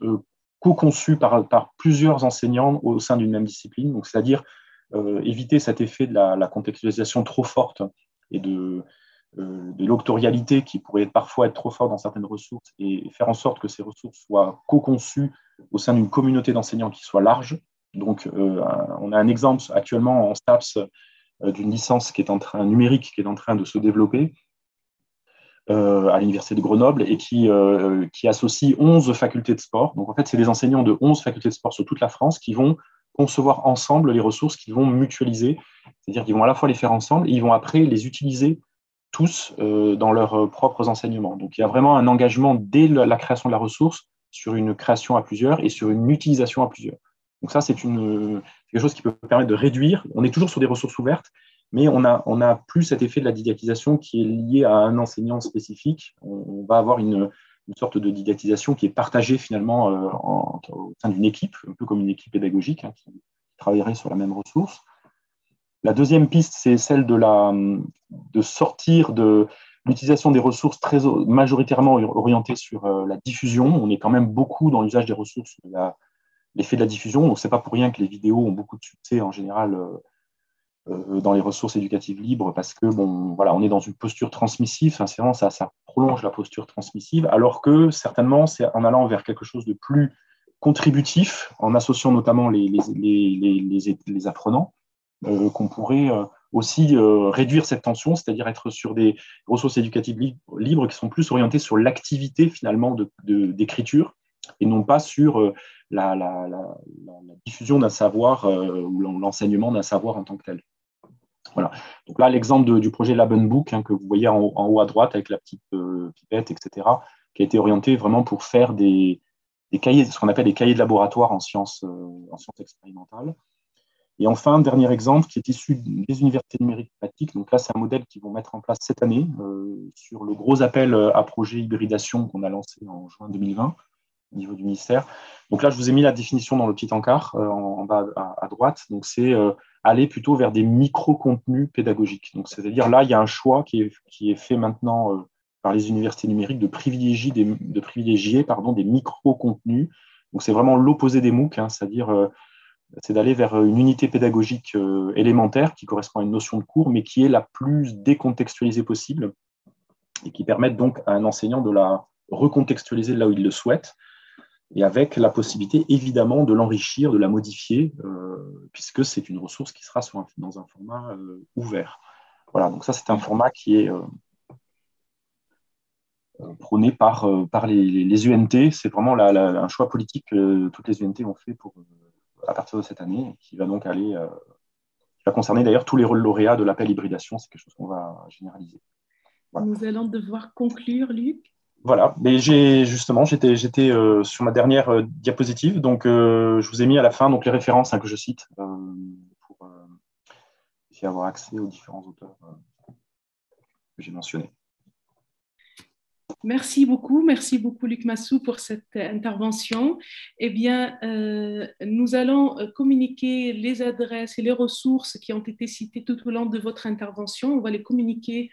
co-conçues par plusieurs enseignants au sein d'une même discipline. Donc, c'est-à-dire éviter cet effet de la contextualisation trop forte et de l'octorialité qui pourrait parfois être trop fort dans certaines ressources, et faire en sorte que ces ressources soient co-conçues au sein d'une communauté d'enseignants qui soit large. Donc, on a un exemple actuellement en STAPS d'une licence numérique qui est en train de se développer à l'Université de Grenoble et qui associe 11 facultés de sport. Donc, en fait, c'est des enseignants de 11 facultés de sport sur toute la France qui vont concevoir ensemble les ressources qu'ils vont mutualiser, c'est-à-dire qu'ils vont à la fois les faire ensemble et ils vont après les utiliser tous dans leurs propres enseignements. Donc, il y a vraiment un engagement dès la création de la ressource sur une création à plusieurs et sur une utilisation à plusieurs. Donc ça, c'est quelque chose qui peut permettre de réduire. On est toujours sur des ressources ouvertes, mais on a plus cet effet de la didactisation qui est lié à un enseignant spécifique. On va avoir une sorte de didactisation qui est partagée finalement au sein d'une équipe, un peu comme une équipe pédagogique qui travaillerait sur la même ressource. La deuxième piste, c'est celle de sortir de l'utilisation des ressources très majoritairement orientées sur la diffusion. On est quand même beaucoup dans l'usage des ressources, l'effet de la diffusion. Donc, ce n'est pas pour rien que les vidéos ont beaucoup de succès en général dans les ressources éducatives libres, parce que on est dans une posture transmissive. Sincèrement, ça prolonge la posture transmissive, alors que certainement, c'est en allant vers quelque chose de plus contributif, en associant notamment les apprenants, qu'on pourrait aussi réduire cette tension, c'est-à-dire être sur des ressources éducatives libres qui sont plus orientées sur l'activité finalement d'écriture et non pas sur la diffusion d'un savoir ou l'enseignement d'un savoir en tant que tel. Voilà. Donc là, l'exemple du projet Labenbook que vous voyez en haut à droite avec la petite pipette, etc., qui a été orienté vraiment pour faire des cahiers, ce qu'on appelle des cahiers de laboratoire en sciences expérimentales. Et enfin, dernier exemple qui est issu des universités numériques pratiques. Donc là, c'est un modèle qu'ils vont mettre en place cette année sur le gros appel à projet hybridation qu'on a lancé en juin 2020 au niveau du ministère. Donc là, je vous ai mis la définition dans le petit encart en bas à droite. Donc c'est aller plutôt vers des micro-contenus pédagogiques. Donc c'est-à-dire là, il y a un choix qui est fait maintenant par les universités numériques de privilégier des micro-contenus. Donc c'est vraiment l'opposé des MOOC, c'est-à-dire c'est d'aller vers une unité pédagogique élémentaire qui correspond à une notion de cours, mais qui est la plus décontextualisée possible et qui permette donc à un enseignant de la recontextualiser là où il le souhaite, et avec la possibilité évidemment de l'enrichir, de la modifier, puisque c'est une ressource qui sera dans un format ouvert. Voilà, donc ça, c'est un format qui est prôné par les UNT. C'est vraiment un choix politique que toutes les UNT ont fait à partir de cette année, qui va donc aller, qui va concerner d'ailleurs tous les lauréats de l'appel hybridation. C'est quelque chose qu'on va généraliser. Voilà. Nous allons devoir conclure, Luc. Voilà, mais j'étais sur ma dernière diapositive, donc je vous ai mis à la fin donc les références que je cite pour essayer d'avoir accès aux différents auteurs que j'ai mentionnés. Merci beaucoup Luc Massou pour cette intervention. Eh bien, nous allons communiquer les adresses et les ressources qui ont été citées tout au long de votre intervention. On va les communiquer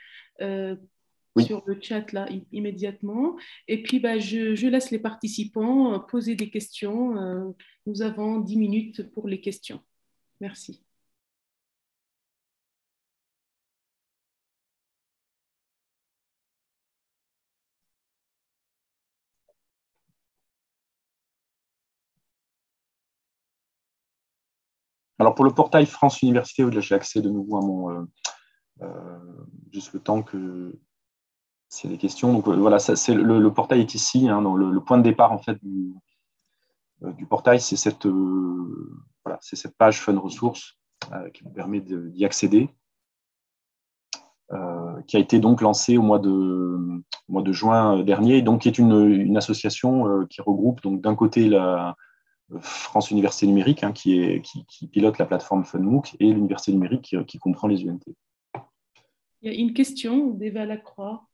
Oui. sur le chat là immédiatement. Et puis, je laisse les participants poser des questions. Nous avons 10 minutes pour les questions. Merci. Alors pour le portail France Université, là j'ai accès de nouveau à mon juste le temps que s'il y a des questions. Donc voilà, le portail est ici. Hein, donc le point de départ en fait du portail, c'est cette page Fun Ressources qui vous permet d'y accéder, qui a été donc lancée au mois de juin dernier, donc qui est une association qui regroupe donc d'un côté la France Université Numérique, hein, qui pilote la plateforme FunMOOC, et l'Université numérique qui comprend les UNT. Il y a une question d'Eva Lacroix.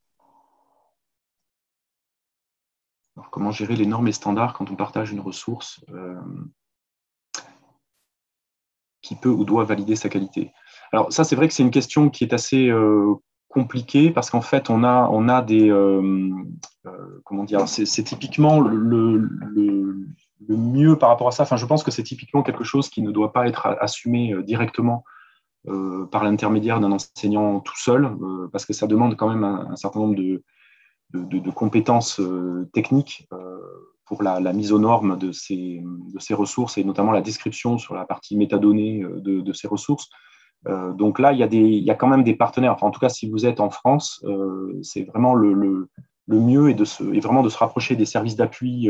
Alors, comment gérer les normes et standards quand on partage une ressource qui peut ou doit valider sa qualité? Alors ça, c'est vrai que c'est une question qui est assez compliquée parce qu'en fait, on a des comment dire, c'est typiquement le mieux par rapport à ça. Enfin, je pense que c'est typiquement quelque chose qui ne doit pas être assumé directement par l'intermédiaire d'un enseignant tout seul, parce que ça demande quand même un certain nombre de compétences techniques pour la mise aux normes de ces ressources, et notamment la description sur la partie métadonnées de ces ressources. Donc là, il y a quand même des partenaires. Enfin, en tout cas, si vous êtes en France, c'est vraiment le mieux est vraiment de se rapprocher des services d'appui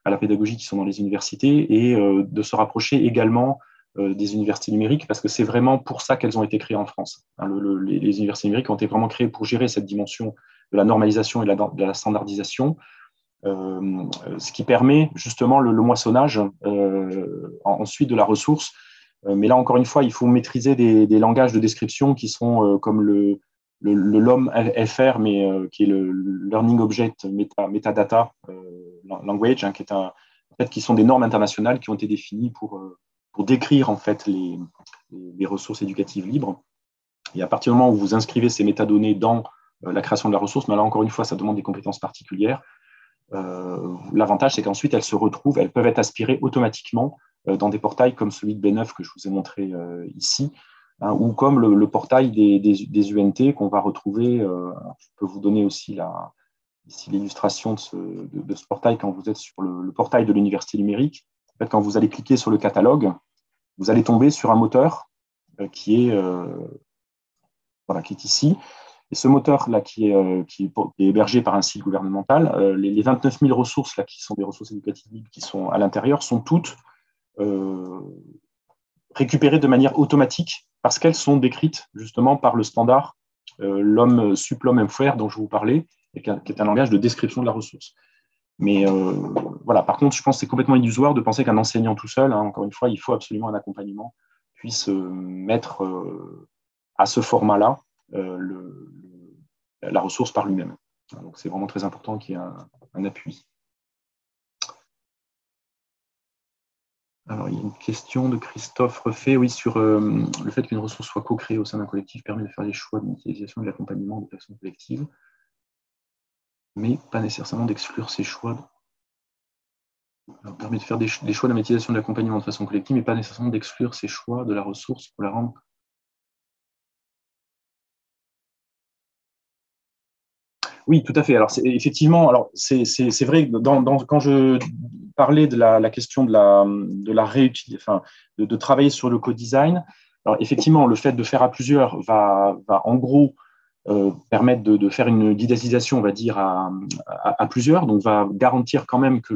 à la pédagogie qui sont dans les universités, et de se rapprocher également des universités numériques, parce que c'est vraiment pour ça qu'elles ont été créées en France. Hein, les universités numériques ont été vraiment créées pour gérer cette dimension de la normalisation et de la standardisation, ce qui permet justement le moissonnage ensuite de la ressource. Mais là, encore une fois, il faut maîtriser des langages de description qui sont comme le LOM FR, mais qui est le Learning Object Metadata Language, hein, qui sont des normes internationales qui ont été définies pour décrire en fait les ressources éducatives libres. Et à partir du moment où vous inscrivez ces métadonnées dans la création de la ressource, mais là, encore une fois, ça demande des compétences particulières. L'avantage, c'est qu'ensuite, elles peuvent être aspirées automatiquement dans des portails comme celui de B9 que je vous ai montré ici, hein, ou comme le portail des UNT qu'on va retrouver. Je peux vous donner aussi ici l'illustration de ce portail quand vous êtes sur le portail de l'Université numérique. En fait, quand vous allez cliquer sur le catalogue, vous allez tomber sur un moteur qui est ici. Et ce moteur-là, qui est hébergé par un site gouvernemental, les 29 000 ressources là, qui sont des ressources éducatives libres qui sont à l'intérieur sont toutes récupérées de manière automatique parce qu'elles sont décrites justement par le standard l'homme sup-l'homme MFR dont je vous parlais, et qui est un langage de description de la ressource. Mais voilà, par contre, je pense que c'est complètement illusoire de penser qu'un enseignant tout seul, hein, encore une fois, il faut absolument un accompagnement, puisse mettre à ce format-là la ressource par lui-même. Donc, c'est vraiment très important qu'il y ait un appui. Alors, il y a une question de Christophe Refait, oui, sur le fait qu'une ressource soit co-créée au sein d'un collectif permet de faire des choix d'initialisation et de l'accompagnement des personnes collectives, mais pas nécessairement d'exclure ces choix. Alors, permet de faire des choix de médiation de l'accompagnement de façon collective, mais pas nécessairement d'exclure ces choix de la ressource pour la rendre. Oui, tout à fait. Alors, effectivement, alors c'est vrai que quand je parlais de la question de la réutilisation, enfin, de travailler sur le co-design, Alors, effectivement, le fait de faire à plusieurs va en gros permettre de faire une didactisation, on va dire, à plusieurs, donc va garantir quand même que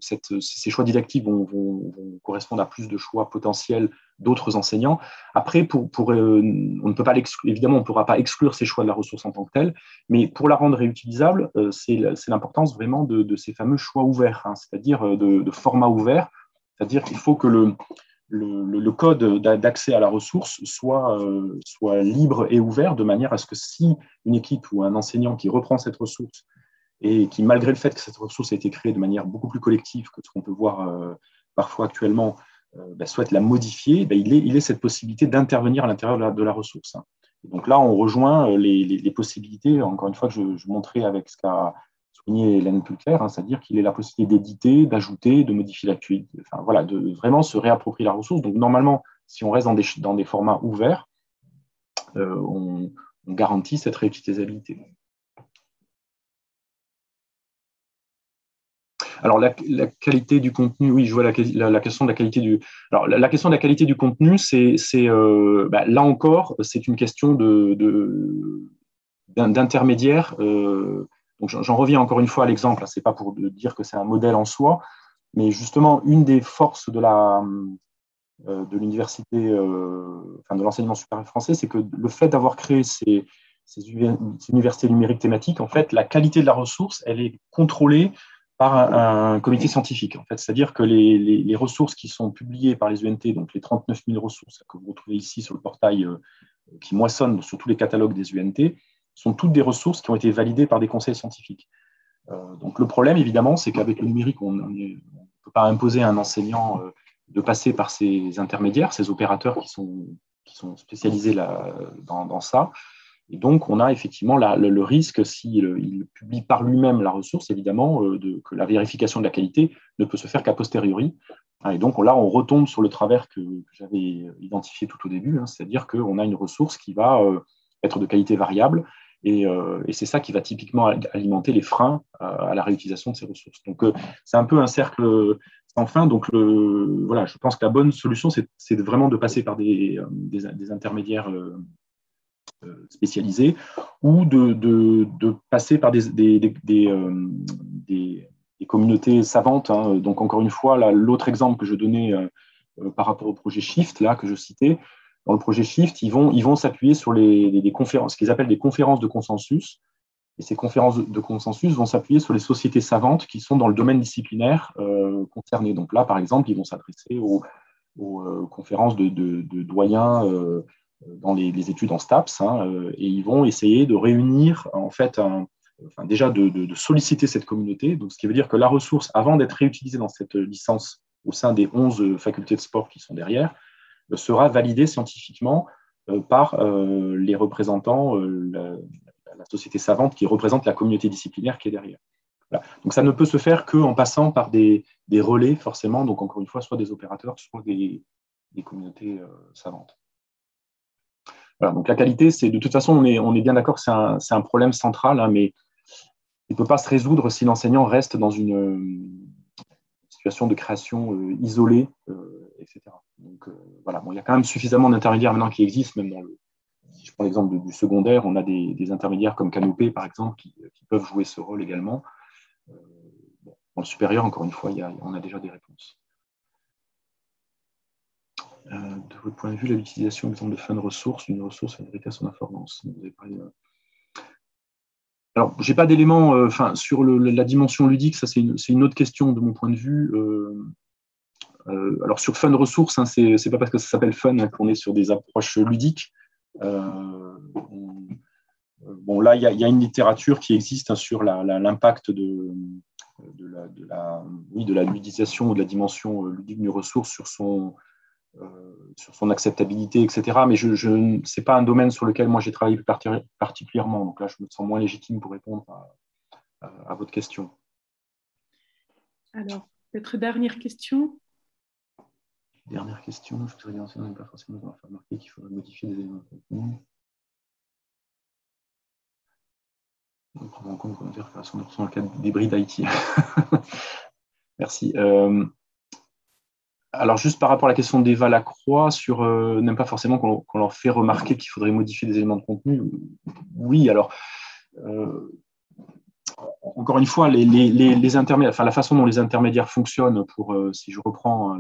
ces choix didactiques vont correspondre à plus de choix potentiels d'autres enseignants. Après, on ne peut pas évidemment, on ne pourra pas exclure ces choix de la ressource en tant que telle, mais pour la rendre réutilisable, c'est l'importance vraiment de ces fameux choix ouverts, hein, c'est-à-dire de format ouvert, c'est-à-dire qu'il faut que le code d'accès à la ressource soit libre et ouvert, de manière à ce que si une équipe ou un enseignant qui reprend cette ressource et qui, malgré le fait que cette ressource a été créée de manière beaucoup plus collective que ce qu'on peut voir parfois actuellement, souhaite la modifier, il ait cette possibilité d'intervenir à l'intérieur de la ressource. Et donc là, on rejoint les possibilités, encore une fois, que je montrais avec ce qu'a souligné Hélène Pulcler, hein, c'est-à-dire qu'il ait la possibilité d'éditer, d'ajouter, de modifier l'actualité, enfin, voilà, de vraiment se réapproprier la ressource. Donc normalement, si on reste dans des formats ouverts, on garantit cette réutilisabilité. Alors, la qualité du contenu, oui, je vois la question de la qualité du. Alors, la question de la qualité du contenu, là encore, c'est une question d'intermédiaire. Donc, j'en reviens encore une fois à l'exemple. Ce n'est pas pour dire que c'est un modèle en soi, mais justement, une des forces de l'université, de l'enseignement supérieur français, c'est que le fait d'avoir créé ces universités numériques thématiques, en fait, la qualité de la ressource, elle est contrôlée par un comité scientifique. En fait, c'est-à-dire que les ressources qui sont publiées par les UNT, donc les 39 000 ressources que vous retrouvez ici sur le portail qui moissonne sur tous les catalogues des UNT, sont toutes des ressources qui ont été validées par des conseils scientifiques. Donc le problème, évidemment, c'est qu'avec le numérique, on ne peut pas imposer à un enseignant de passer par ces intermédiaires, ces opérateurs qui sont spécialisés dans ça. Et donc, on a effectivement le risque, s'il publie par lui-même la ressource, évidemment, que la vérification de la qualité ne peut se faire qu'à posteriori. Et donc, là, on retombe sur le travers que j'avais identifié tout au début, hein, c'est-à-dire qu'on a une ressource qui va être de qualité variable, et c'est ça qui va typiquement alimenter les freins à la réutilisation de ces ressources. Donc, c'est un peu un cercle sans fin. Donc, voilà, je pense que la bonne solution, c'est vraiment de passer par des intermédiaires spécialisés, ou de passer par des communautés savantes, hein. Donc, encore une fois, l'autre exemple que je donnais par rapport au projet Shift, là, que je citais, dans le projet Shift, ils vont s'appuyer sur des conférences, ce qu'ils appellent des conférences de consensus. Et ces conférences de consensus vont s'appuyer sur les sociétés savantes qui sont dans le domaine disciplinaire concerné. Donc là, par exemple, ils vont s'adresser aux conférences de doyens dans les études en STAPS, hein, et ils vont essayer de réunir, en fait, déjà de solliciter cette communauté. Donc, ce qui veut dire que la ressource, avant d'être réutilisée dans cette licence au sein des 11 facultés de sport qui sont derrière, sera validée scientifiquement par les représentants, la société savante qui représente la communauté disciplinaire qui est derrière. Voilà. Donc, ça ne peut se faire qu'en passant par des relais, forcément, donc encore une fois, soit des opérateurs, soit des communautés savantes. Voilà, donc la qualité, de toute façon, on est bien d'accord que c'est un problème central, hein, mais il ne peut pas se résoudre si l'enseignant reste dans une situation de création isolée, etc. Donc voilà, il y a quand même suffisamment d'intermédiaires maintenant qui existent, même si je prends l'exemple du secondaire, on a des intermédiaires comme Canopé, par exemple, qui peuvent jouer ce rôle également. Dans le supérieur, encore une fois, on a déjà des réponses. De votre point de vue, l'utilisation de fun ressources, une ressource fabriquée à son information. Vous avez parlé de... Alors, je n'ai pas d'éléments sur la dimension ludique, ça c'est une autre question de mon point de vue. Alors, sur fun ressources, hein, c'est pas parce que ça s'appelle fun qu'on est sur des approches ludiques. Bon, là, il y a une littérature qui existe, hein, sur l'impact de la ludisation ou de la dimension ludique d'une ressource sur son acceptabilité, etc. Mais ce n'est pas un domaine sur lequel moi j'ai travaillé particulièrement. Donc là, je me sens moins légitime pour répondre à votre question. Alors, peut-être dernière question. Dernière question, je voudrais bien enseigner, on n'a pas forcément faire remarquer qu'il faudrait modifier des éléments de contenu. On prend en compte qu'on va faire dans le cadre des bris d'IT. Merci. Alors, juste par rapport à la question d'Eva Lacroix, sur n'aime pas forcément qu'on leur fait remarquer qu'il faudrait modifier des éléments de contenu. Oui, alors, euh, encore une fois, les intermédiaires, enfin, la façon dont les intermédiaires fonctionnent, pour, si je reprends hein,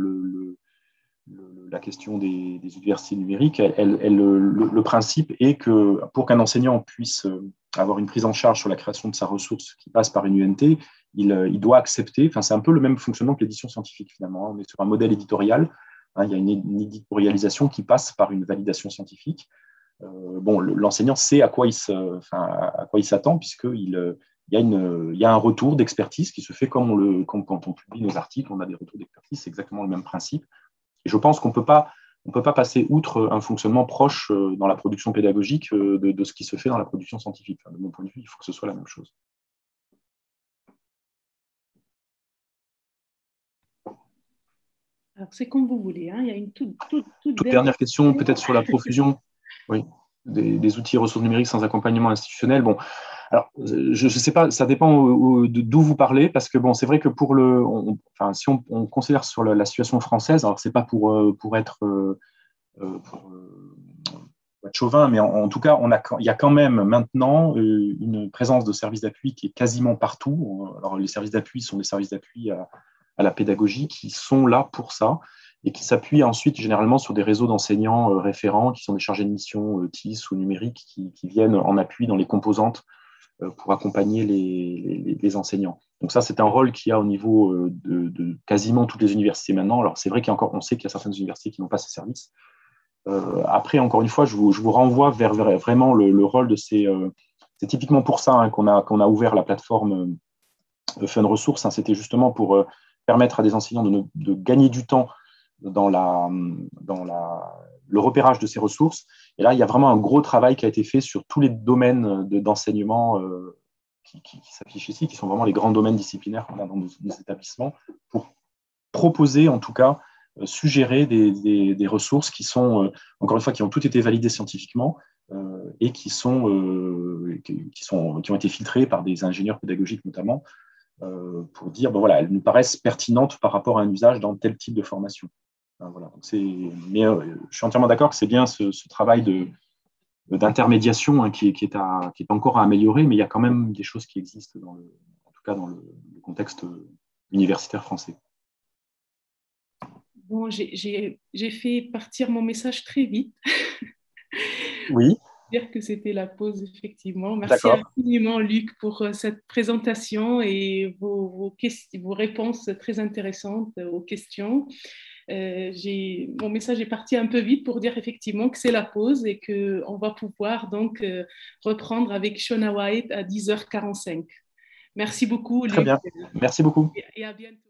la question des universités numériques, le principe est que pour qu'un enseignant puisse avoir une prise en charge sur la création de sa ressource qui passe par une UNT, il doit accepter, enfin, c'est un peu le même fonctionnement que l'édition scientifique finalement. On est sur un modèle éditorial, hein, il y a une éditorialisation qui passe par une validation scientifique. Bon, l'enseignant sait à quoi il s'attend, puisqu'il il y a un retour d'expertise qui se fait comme quand on publie nos articles, on a des retours d'expertise, c'est exactement le même principe. Et je pense qu'on ne peut pas passer outre un fonctionnement proche dans la production pédagogique de ce qui se fait dans la production scientifique. Enfin, de mon point de vue, il faut que ce soit la même chose. Alors, c'est comme vous voulez, hein. Il y a une toute Toute dernière dernière question, peut-être sur la profusion oui, des outils et ressources numériques sans accompagnement institutionnel. Bon, alors, je ne sais pas, ça dépend d'où vous parlez, parce que bon, c'est vrai que enfin, si on considère sur la situation française, alors c'est pas pour être pour être chauvin, mais en tout cas, il y a quand même maintenant une présence de services d'appui qui est quasiment partout. Alors, les services d'appui sont des services d'appui à la pédagogie qui sont là pour ça et qui s'appuient ensuite généralement sur des réseaux d'enseignants référents qui sont des chargés de mission TIS ou numériques qui viennent en appui dans les composantes pour accompagner les enseignants. Donc ça, c'est un rôle qu'il y a au niveau de quasiment toutes les universités maintenant. Alors c'est vrai on sait qu'il y a certaines universités qui n'ont pas ces services. Après, encore une fois, je vous renvoie vers vraiment le rôle de ces... c'est typiquement pour ça hein, qu'on a ouvert la plateforme Fun Ressources. Hein, c'était justement pour permettre à des enseignants de gagner du temps dans le repérage de ces ressources. Et là, il y a vraiment un gros travail qui a été fait sur tous les domaines d'enseignement qui s'affichent ici, qui sont vraiment les grands domaines disciplinaires qu'on a dans nos établissements, pour proposer, en tout cas, suggérer des ressources qui sont, encore une fois, qui ont toutes été validées scientifiquement et qui ont été filtrées par des ingénieurs pédagogiques notamment, pour dire, ben voilà, elles nous paraissent pertinentes par rapport à un usage dans tel type de formation. Voilà, donc mais je suis entièrement d'accord que c'est bien ce travail d'intermédiation hein, qui est encore à améliorer, mais il y a quand même des choses qui existent, en tout cas dans le contexte universitaire français. Bon, j'ai fait partir mon message très vite. Oui, Dire que c'était la pause, effectivement. Merci d'accord. infiniment, Luc, pour cette présentation et vos réponses très intéressantes aux questions. Mon message est parti un peu vite pour dire effectivement que c'est la pause et qu'on va pouvoir donc reprendre avec Shona White à 10h45. Merci beaucoup, Très Luc, bien. Merci beaucoup. et à bientôt.